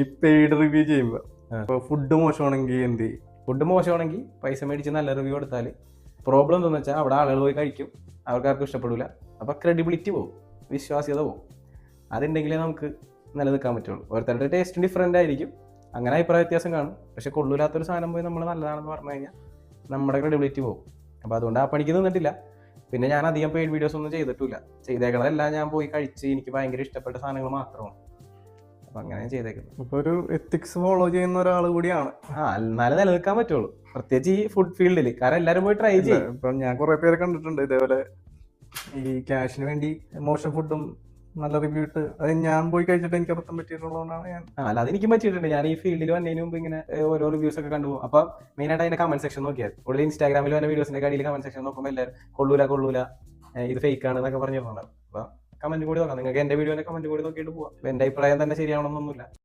ഈ paid review ചെയ്യുമ്പോ ഇപ്പൊ ഫുഡ് മോശമാണെങ്കിൽ എന്ത് ചെയ്യും? ഫുഡ് മോശമാണെങ്കിൽ പൈസ മേടിച്ച് നല്ല റിവ്യൂ കൊടുത്താൽ പ്രോബ്ലം എന്താണെന്ന് വെച്ചാൽ അവിടെ ആളുകൾ പോയി കഴിക്കും, അവർക്കാർക്കും ഇഷ്ടപ്പെടില്ല. അപ്പോൾ ക്രെഡിബിലിറ്റി പോകും, വിശ്വാസ്യത പോകും. അതുണ്ടെങ്കിലേ നമുക്ക് നിലനിൽക്കാൻ പറ്റുള്ളൂ. ഓരോരുത്തരുടെ ടേസ്റ്റ് ഡിഫറൻ്റ് ആയിരിക്കും, അങ്ങനെ അഭിപ്രായ വ്യത്യാസം കാണും. പക്ഷെ കൊള്ളൂലാത്തൊരു സാധനം പോയി നമ്മൾ നല്ലതാണെന്ന് പറഞ്ഞു കഴിഞ്ഞാൽ നമ്മുടെ ക്രെഡിബിലിറ്റി പോകും. അപ്പോൾ അതുകൊണ്ട് ആ പണിക്ക് നിന്നിട്ടില്ല. പിന്നെ ഞാൻ അധികം പെയ്ഡ് വീഡിയോസ് ഒന്നും ചെയ്തിട്ടില്ല. ചെയ്തേക്കണതെല്ലാം ഞാൻ പോയി കഴിച്ച് എനിക്ക് ഭയങ്കര ഇഷ്ടപ്പെട്ട സാധനങ്ങൾ മാത്രമാണ്. അപ്പം അങ്ങനെ ചെയ്തേക്കുന്നത്. ഇപ്പൊ ഒരു എത്തിക്സ് ഫോളോ ചെയ്യുന്ന ഒരാൾ കൂടിയാണ്. എന്നാലേ നിലനിൽക്കാൻ പറ്റുള്ളൂ, പ്രത്യേകിച്ച് ഈ ഫുഡ് ഫീൽഡിൽ. കാരണം എല്ലാവരും പോയി ട്രൈ ചെയ്യും. ഇപ്പം ഞാൻ കുറെ പേരെ കണ്ടിട്ടുണ്ട് ഇതേപോലെ ഈ ക്യാഷിന് വേണ്ടി മോശം ഫുഡും നല്ല റിവ്യൂ ഇട്ട് അത് ഞാൻ പോയി കഴിച്ചിട്ട് എനിക്ക് അബദ്ധം പറ്റിയിട്ടുള്ളതുകൊണ്ടാണ് ഞാൻ. അല്ല, അതെനിക്കും പറ്റിയിട്ടുണ്ട്. ഞാൻ ഈ ഫീൽഡിൽ വന്നതിന് മുമ്പ് ഇങ്ങനെ ഓരോ റിവ്യൂസ് ഒക്കെ കണ്ടുപോകും. അപ്പം മെയിനായിട്ട് അതിന്റെ കമന്റ് സെക്ഷൻ നോക്കിയാൽ ഉള്ളിൽ ഇൻസ്റ്റാഗ്രാമിൽ വന്ന വീഡിയോസിന്റെ കടിയിൽ കമന്റ് സെക്ഷൻ നോക്കുമ്പോൾ എല്ലാവരും കൊള്ളൂല ഇത് ഫേക്ക് ആണ് എന്നൊക്കെ പറഞ്ഞിട്ടുണ്ടാവും. അപ്പൊ കമന്റ് കൂടി നോക്കാം. നിങ്ങൾക്ക് എന്റെ വീഡിയോന്റെ കമന്റ് കൂടി നോക്കിയിട്ട് പോവാം. എന്റെ അഭിപ്രായം തന്നെ ശരിയാവണമെന്നൊന്നുമില്ല.